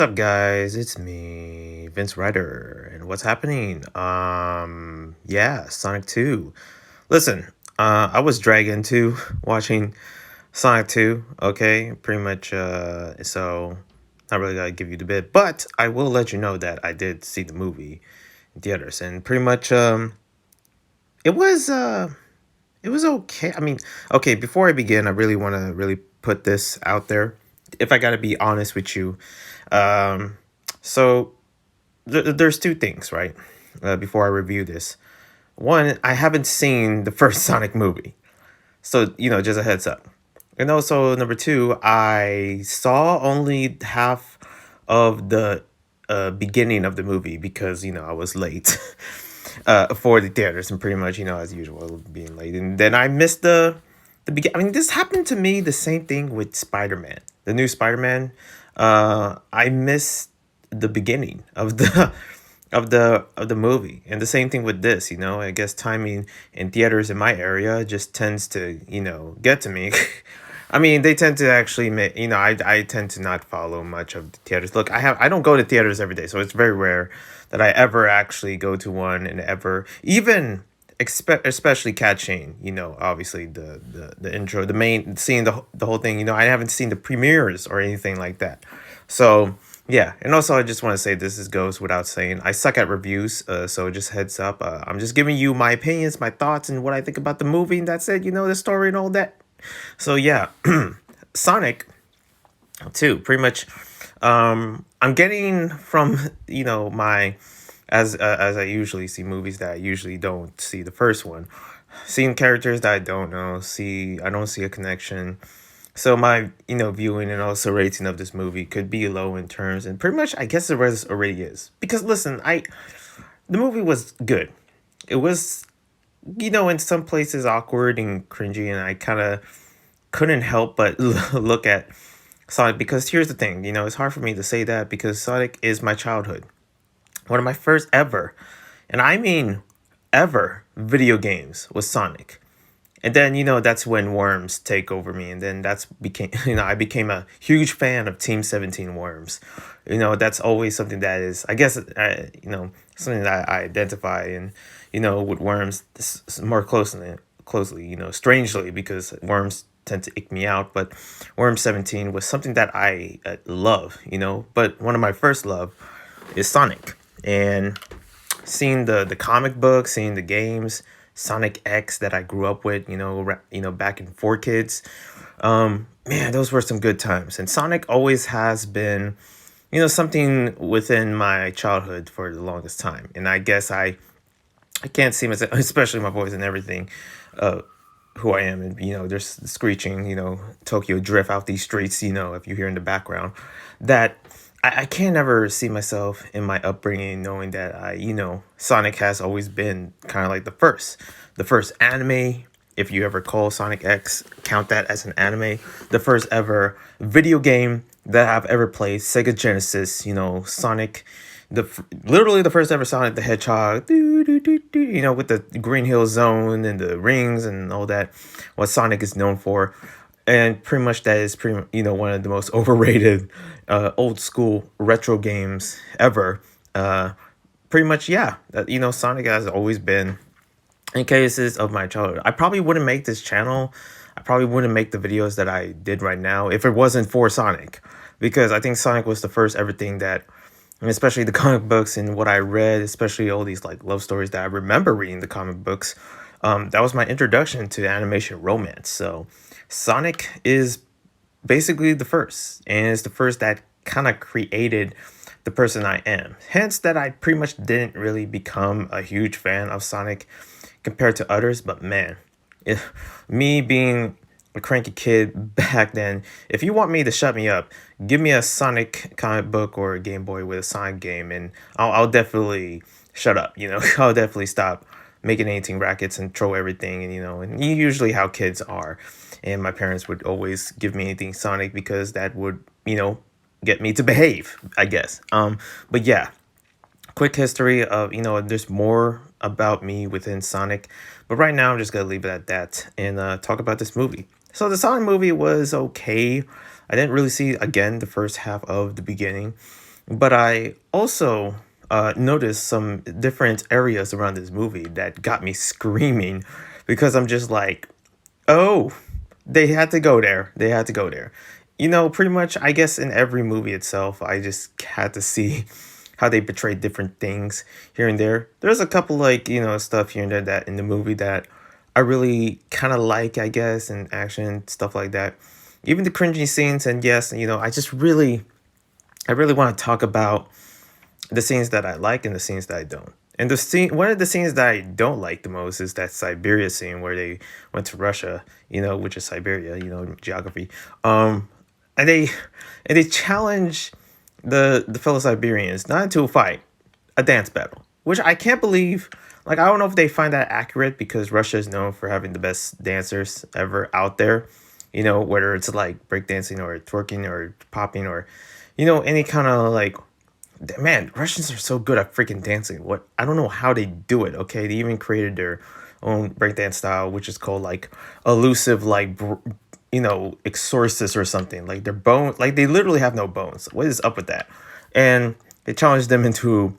What's up, guys? It's me, Vince Ryder, and what's happening? Yeah, Sonic 2. Listen, I was dragged into watching Sonic 2, okay? Pretty much, so not really gotta give you the bit, but I will let you know that I did see the movie in theaters, and pretty much, it was, uh, it was okay. I mean, okay, before I begin, I really want to really put this out there. If I gotta be honest with you, um, so there's two things, right? Before I review this, one, I haven't seen the first Sonic movie, so just a heads up. And also number two, I saw only half of the beginning of the movie because I was late for the theaters, and pretty much as usual being late, and then I missed the begin. I mean, this happened to me. The same thing with Spider-Man, the new Spider-Man. I missed the beginning of the of the movie, and the same thing with this. I guess timing in theaters in my area just tends to get to me. I mean, they tend to actually make, I tend to not follow much of the theaters. Look, I don't go to theaters every day, so it's very rare that I ever actually go to one and ever even especially catching, obviously the intro, the main, seeing the whole thing. I haven't seen the premieres or anything like that. So yeah, and also I just want to say, goes without saying, I suck at reviews. So just heads up, I'm just giving you my opinions, my thoughts, and what I think about the movie, and that's it. The story and all that. So yeah, Sonic 2, pretty much. I'm getting from my, as I usually see movies that I usually don't see the first one, seeing characters that I don't know, I don't see a connection. So my viewing and also rating of this movie could be low in terms, and pretty much I guess the rest already is, because listen, I the movie was good. It was in some places awkward and cringy, and I kind of couldn't help but look at Sonic, because here's the thing, it's hard for me to say that because Sonic is my childhood. One of my first ever, and I mean ever, video games was Sonic. And then, that's when Worms take over me, and then that's became I became a huge fan of Team 17 Worms. That's always something that is, I guess, something that I identify in, with Worms more closely, strangely, because Worms tend to ick me out, but Worm 17 was something that I love, but one of my first love is Sonic. And seeing the comic book, seeing the games, Sonic X that I grew up with, back in 4Kids. Man, those were some good times. And Sonic always has been, something within my childhood for the longest time. And I guess I can't see myself, especially my voice and everything, who I am. And, there's the screeching, Tokyo drift out these streets, if you hear in the background, that I can't ever see myself in my upbringing knowing that Sonic has always been kind of like the first anime. If you ever call Sonic X, count that as an anime. The first ever video game that I've ever played, Sega Genesis, Sonic, literally the first ever Sonic the Hedgehog, with the Green Hill Zone and the rings and all that, what Sonic is known for. And pretty much that is one of the most overrated old school retro games ever. Pretty much, yeah, Sonic has always been in cases of my childhood. I probably wouldn't make this channel. I probably wouldn't make the videos that I did right now if it wasn't for Sonic, because I think Sonic was the first everything that, and especially the comic books and what I read, especially all these like love stories that I remember reading the comic books. That was my introduction to animation romance. So Sonic is basically the first, and it's the first that kind of created the person I am. Hence that I pretty much didn't really become a huge fan of Sonic compared to others, but man, me being a cranky kid back then, if you want me to shut me up, give me a Sonic comic book or a Game Boy with a Sonic game, and I'll definitely shut up. I'll definitely stop making anything rackets and throw everything, and usually how kids are. And my parents would always give me anything Sonic because that would get me to behave, I guess. But yeah, quick history of, there's more about me within Sonic, but right now I'm just gonna leave it at that and talk about this movie. So the Sonic movie was okay. I didn't really see, again, the first half of the beginning. But I also noticed some different areas around this movie that got me screaming because I'm just like, oh, they had to go there. They had to go there. Pretty much, I guess in every movie itself, I just had to see how they portray different things here and there. There's a couple like, stuff here and there that in the movie that I really kind of like, I guess, and action, stuff like that. Even the cringy scenes, and yes, I really want to talk about the scenes that I like and the scenes that I don't. And one of the scenes that I don't like the most is that Siberia scene where they went to Russia, which is Siberia, geography. And they challenge the fellow Siberians not into a fight, a dance battle, which I can't believe. Like, I don't know if they find that accurate because Russia is known for having the best dancers ever out there. Whether it's like breakdancing or twerking or popping or, any kind of like, man, Russians are so good at freaking dancing. What, I don't know how they do it. Okay, they even created their own breakdance style, which is called like elusive, like exorcist or something. Like their bone, like they literally have no bones. What is up with that? And they challenged them into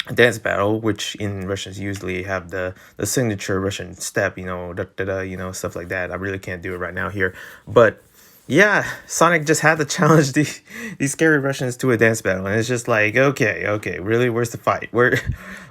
a dance battle, which in Russians usually have the signature Russian step, da da da, stuff like that. I really can't do it right now here, but yeah, Sonic just had to challenge these scary Russians to a dance battle, and it's just like, okay, okay, really, where's the fight?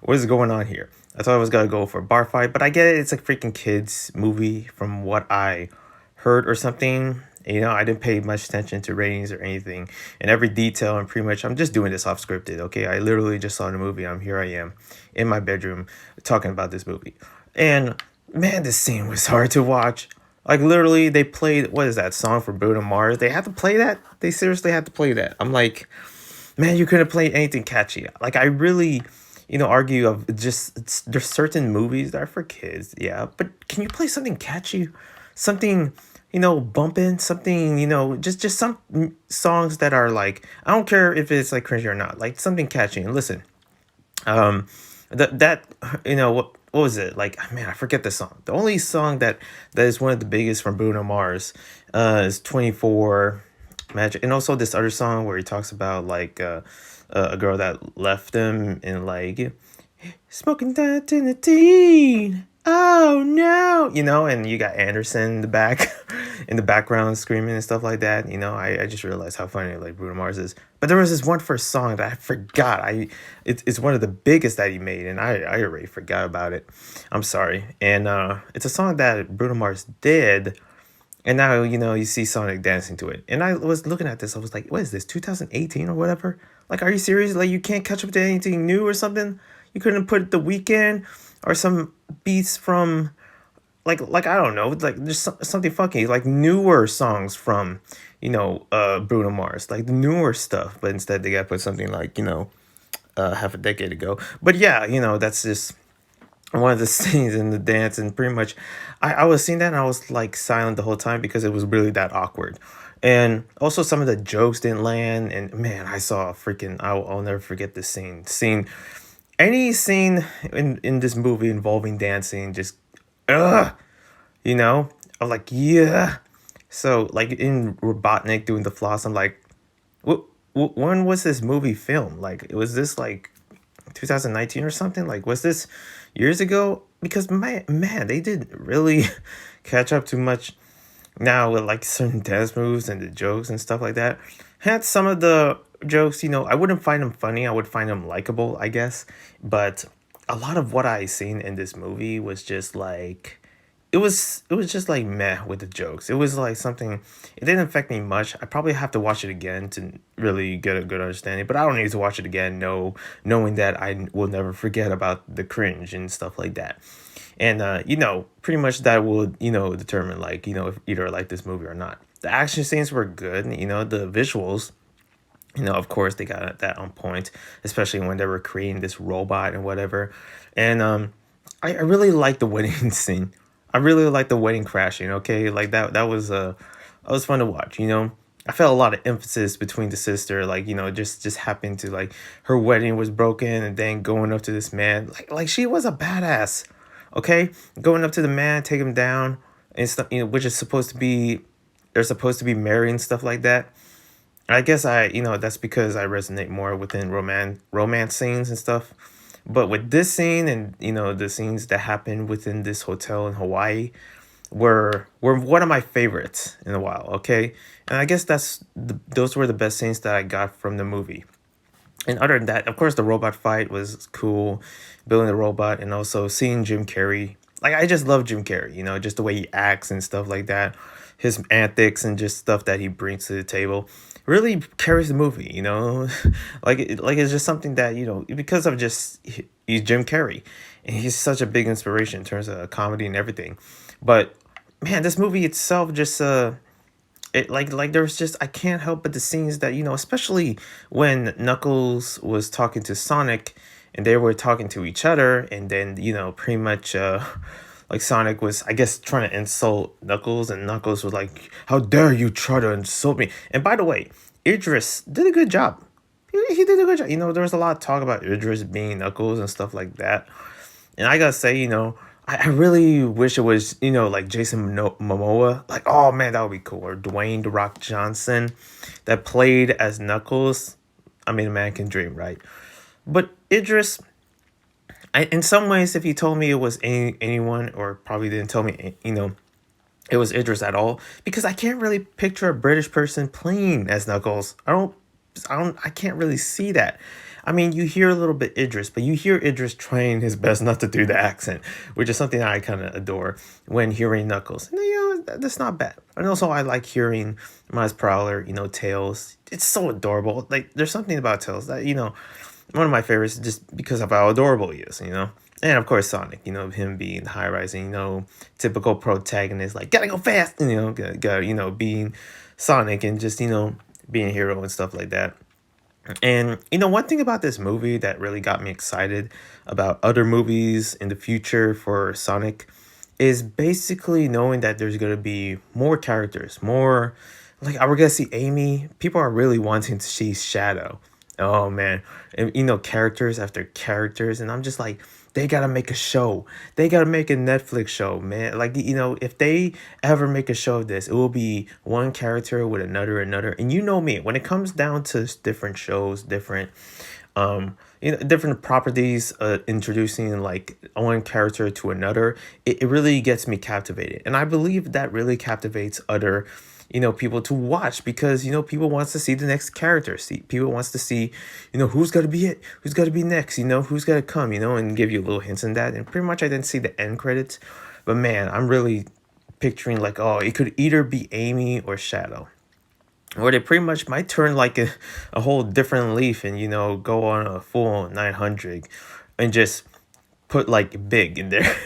What's going on here? I thought I was gonna go for a bar fight, but I get it. It's a freaking kids movie, from what I heard or something. I didn't pay much attention to ratings or anything, and every detail, and pretty much, I'm just doing this off scripted. Okay, I literally just saw the movie. Here I am in my bedroom talking about this movie, and man, this scene was hard to watch. Like literally, they played, what is that song for Bruno Mars? They had to play that. They seriously had to play that. I'm like, man, you couldn't play anything catchy. Like I really, argue of just there's certain movies that are for kids, yeah. But can you play something catchy, something, bumping, something, just some songs that are like, I don't care if it's like cringy or not, like something catchy. And listen, um that what was it like, man, I forget the song. The only song that is one of the biggest from Bruno Mars is 24 Magic, and also this other song where he talks about like a girl that left him and like smoking that in the teen. Oh no, and you got Anderson in the back, in the background screaming and stuff like that. I just realized how funny like Bruno Mars is. But there was this one first song that I forgot. It's one of the biggest that he made, and I already forgot about it. I'm sorry. And it's a song that Bruno Mars did, and now you see Sonic dancing to it. And I was looking at this, I was like, what is this, 2018 or whatever? Like, are you serious? Like, you can't catch up to anything new or something? You couldn't put The Weekend or some beats from like I don't know, like there's something funky, like newer songs from Bruno Mars, like the newer stuff. But instead they got put something like half a decade ago. But yeah, that's just one of the scenes in the dance, and pretty much I was seeing that and I was like silent the whole time because it was really that awkward. And also some of the jokes didn't land, and man, I saw a freaking, I'll never forget this scene. Any scene in this movie involving dancing, just ugh, I'm like, yeah. So like in Robotnik doing the floss, I'm like, when was this movie filmed? Like, was this like 2019 or something? Like, was this years ago? Because man, they didn't really catch up too much now with like certain dance moves and the jokes and stuff like that. Had some of the jokes, I wouldn't find them funny. I would find them likable, I guess. But a lot of what I seen in this movie was just like, it was just like meh with the jokes. It was like something, it didn't affect me much. I probably have to watch it again to really get a good understanding, but I don't need to watch it again, knowing that I will never forget about the cringe and stuff like that. And pretty much that will, determine like, if either I like this movie or not. The action scenes were good, the visuals, of course they got that on point, especially when they were creating this robot and whatever. And I really like the wedding scene. I really like the wedding crashing. Okay, like that was fun to watch. I felt a lot of emphasis between the sister, like just happened to like her wedding was broken, and then going up to this man, like she was a badass. Okay, going up to the man, take him down and stuff. Which is supposed to be, they're supposed to be married and stuff like that. I guess that's because I resonate more within romance scenes and stuff. But with this scene and the scenes that happen within this hotel in Hawaii were one of my favorites in a while. Okay, and I guess those were the best scenes that I got from the movie. And other than that, of course, the robot fight was cool, building the robot, and also seeing Jim Carrey. Like I just love Jim Carrey, just the way he acts and stuff like that, his antics and just stuff that he brings to the table, really carries the movie. Like it's just something that because of just he's Jim Carrey, and he's such a big inspiration in terms of comedy and everything. But man, this movie itself just like there was just I can't help but the scenes that especially when Knuckles was talking to Sonic and they were talking to each other, and then pretty much like Sonic was, I guess, trying to insult Knuckles, and Knuckles was like, "How dare you try to insult me?" And by the way, Idris did a good job. He did a good job. There was a lot of talk about Idris being Knuckles and stuff like that. And I gotta say, I really wish it was, like Jason Momoa. Like, oh man, that would be cool. Or Dwayne The Rock Johnson that played as Knuckles. I mean, a man can dream, right? But Idris, in some ways, if you told me it was anyone, or probably didn't tell me, it was Idris at all, because I can't really picture a British person playing as Knuckles. I can't really see that. I mean, you hear a little bit Idris, but you hear Idris trying his best not to do the accent, which is something I kind of adore when hearing Knuckles. And that's not bad. And also, I like hearing Miles Prowler, Tails. It's so adorable. Like, there's something about Tails that, one of my favorites just because of how adorable he is. And of course, Sonic, him being high rising, typical protagonist, like, gotta go fast, being Sonic and just, being a hero and stuff like that. And one thing about this movie that really got me excited about other movies in the future for Sonic is basically knowing that there's gonna be more characters, more like we're gonna see Amy. People are really wanting to see Shadow. Oh man, and characters after characters, and I'm just like, they gotta make a show. They gotta make a Netflix show, man. Like if they ever make a show of this, it will be one character with another, and you know me. When it comes down to different shows, different properties, introducing like one character to another, it really gets me captivated, and I believe that really captivates other people to watch, because people wants to see the next character, see people wants to see who's gonna be it, who's gonna be next, who's gonna come, and give you little hints in that. And pretty much I didn't see the end credits, but man, I'm really picturing like, oh, it could either be Amy or Shadow, or they pretty much might turn like a whole different leaf and go on a full 900 and just put like Big in there.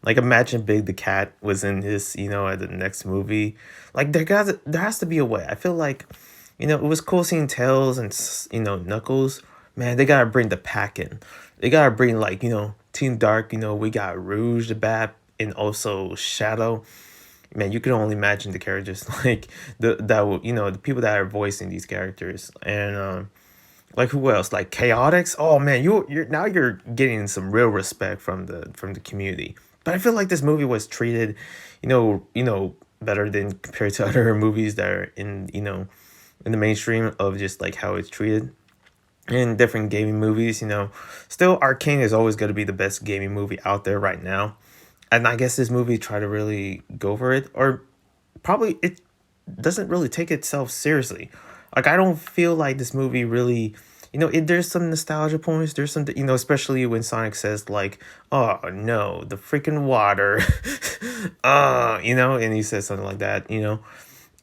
Like imagine Big the cat was in his, at the next movie. Like there has to be a way. I feel like, it was cool seeing Tails and Knuckles. Man, they gotta bring the pack in. They gotta bring like, Team Dark, we got Rouge the Bat and also Shadow. Man, you can only imagine the characters like the people that are voicing these characters. And like who else? Like Chaotix. Oh man, you're getting some real respect from the community. But I feel like this movie was treated, better than compared to other movies that are in the mainstream of just like how it's treated in different gaming movies. Still Arcane is always going to be the best gaming movie out there right now, and I guess this movie tried to really go for it, or probably it doesn't really take itself seriously. Like I don't feel like this movie really, there's some nostalgia points. There's some, especially when Sonic says like, "Oh no, the freaking water," and he says something like that,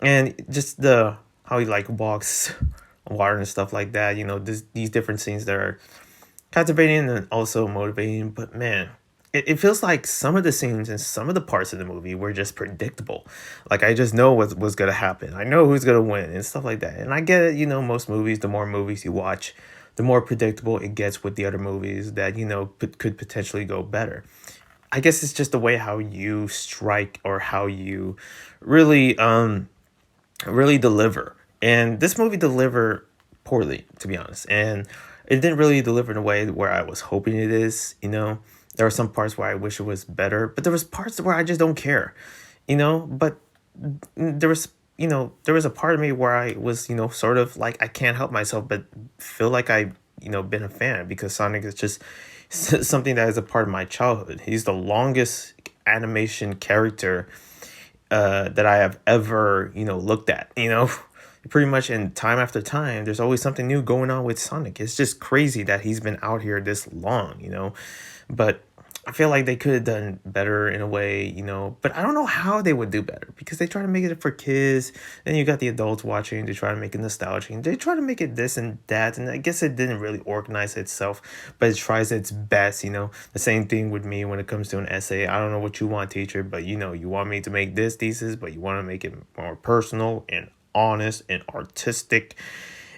and just the how he like walks on water and stuff like that. These different scenes that are captivating and also motivating. But man, it feels like some of the scenes and some of the parts of the movie were just predictable. Like I just know what was gonna happen. I know who's gonna win and stuff like that. And I get it. Most movies, the more movies you watch, the more predictable it gets with the other movies that could potentially go better. I guess it's just the way how you strike, or how you really really deliver. And this movie delivered poorly, to be honest. And it didn't really deliver in a way where I was hoping it is. There were some parts where I wish it was better, but there was parts where I just don't care. But there was there was a part of me where I was, sort of like I can't help myself but feel like I, been a fan because Sonic is just something that is a part of my childhood. He's the longest animation character that I have ever, looked at, Pretty much in time after time, there's always something new going on with Sonic. It's just crazy that he's been out here this long. But I feel like they could have done better in a way. But I don't know how they would do better because they try to make it for kids. Then you got the adults watching. They try to make it nostalgic. They try to make it this and that. And I guess it didn't really organize itself, but it tries its best. The same thing with me when it comes to an essay. I don't know what you want, teacher, but you want me to make this thesis, but you want to make it more personal and honest and artistic.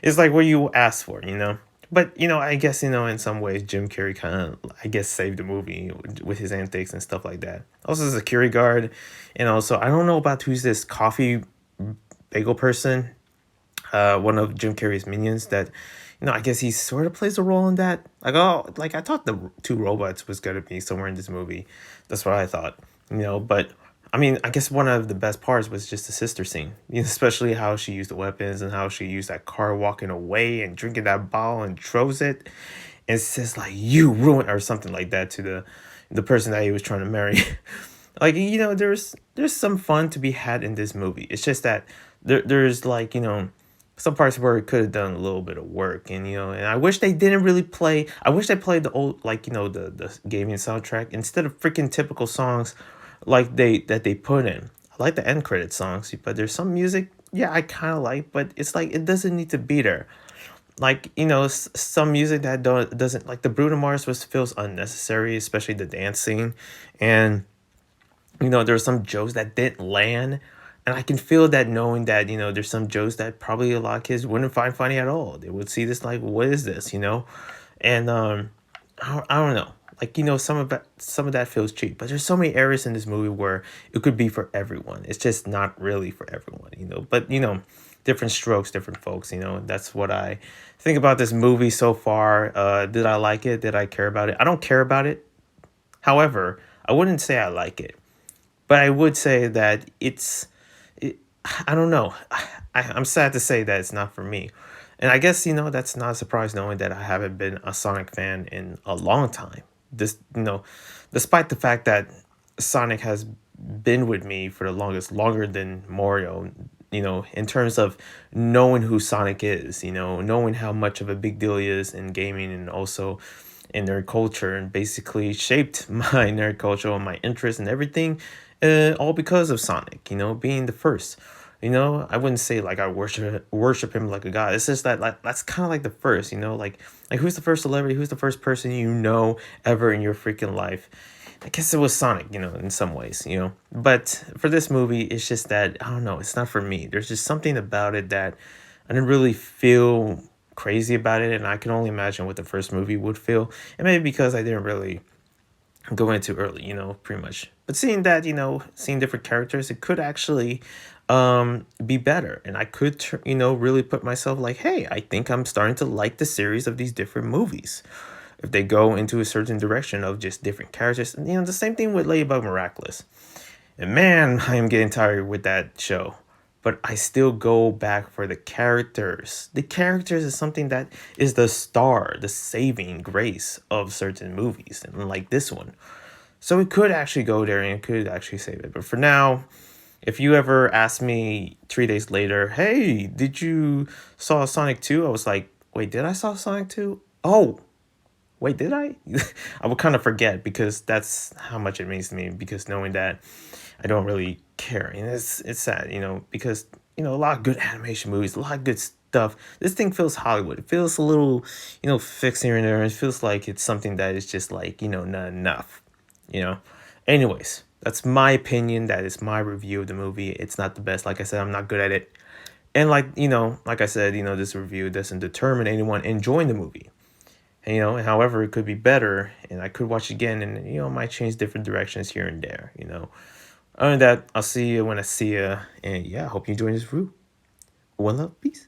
It's like what you asked for. But I guess in some ways Jim Carrey kind of I guess saved the movie with his antics and stuff like that. Also, security guard, and also I don't know about who's this coffee bagel person, one of Jim Carrey's minions that I guess he sort of plays a role in that. Like I thought the two robots was gonna be somewhere in this movie. That's what I thought. But I mean, I guess one of the best parts was just the sister scene, especially how she used the weapons and how she used that car walking away and drinking that bottle and throws it and says like "you ruined" or something like that to the person that he was trying to marry. Like there's some fun to be had in this movie. It's just that there's like some parts where it could have done a little bit of work, and I wish they didn't really play. I wish they played the old like the gaming soundtrack instead of freaking typical songs like they put in. I like the end credit songs, but there's some music, yeah, I kind of like, but it's like it doesn't need to be there. Like some music that don't doesn't like the Bruno Mars was feels unnecessary, especially the dance scene, and there's some jokes that didn't land. And I can feel that knowing that, there's some jokes that probably a lot of kids wouldn't find funny at all. They would see this like, what is this? And I don't know. Like, some of that feels cheap. But there's so many areas in this movie where it could be for everyone. It's just not really for everyone. But different strokes, different folks. That's what I think about this movie so far. Did I like it? Did I care about it? I don't care about it. However, I wouldn't say I like it. But I would say that it, I don't know. I'm sad to say that it's not for me. And I guess, that's not a surprise knowing that I haven't been a Sonic fan in a long time. Despite the fact that Sonic has been with me for the longest, longer than Mario, in terms of knowing who Sonic is, knowing how much of a big deal he is in gaming and also in nerd culture, and basically shaped my nerd culture and my interest and everything, all because of Sonic, being the first. I wouldn't say like I worship him like a god. It's just that like that's kind of like the first, like who's the first celebrity, who's the first person ever in your freaking life. I guess it was Sonic, in some ways. But for this movie, it's just that I don't know, it's not for me. There's just something about it that I didn't really feel crazy about it, and I can only imagine what the first movie would feel. And maybe because I didn't really go in too early, pretty much. But seeing that, seeing different characters, it could actually be better. And I could, really put myself like, hey, I think I'm starting to like the series of these different movies. If they go into a certain direction of just different characters. And, the same thing with Ladybug Miraculous. And man, I am getting tired with that show. But I still go back for the characters. The characters is something that is the star, the saving grace of certain movies, and like this one. So it could actually go there and it could actually save it. But for now, if you ever ask me 3 days later, hey, did you saw Sonic 2? I was like, wait, did I saw Sonic 2? Oh, wait, did I? I would kind of forget because that's how much it means to me. Because knowing that I don't really care, and it's sad, because a lot of good animation movies, a lot of good stuff. This thing feels Hollywood. It feels a little, fixed here and there. It feels like it's something that is just like not enough. You know. Anyways, that's my opinion. That is my review of the movie. It's not the best. Like I said, I'm not good at it. And like I said, this review doesn't determine anyone enjoying the movie. And, however, it could be better, and I could watch again, and might change different directions here and there. Other than that, I'll see you when I see you, and yeah, I hope you enjoy this review. One love, peace.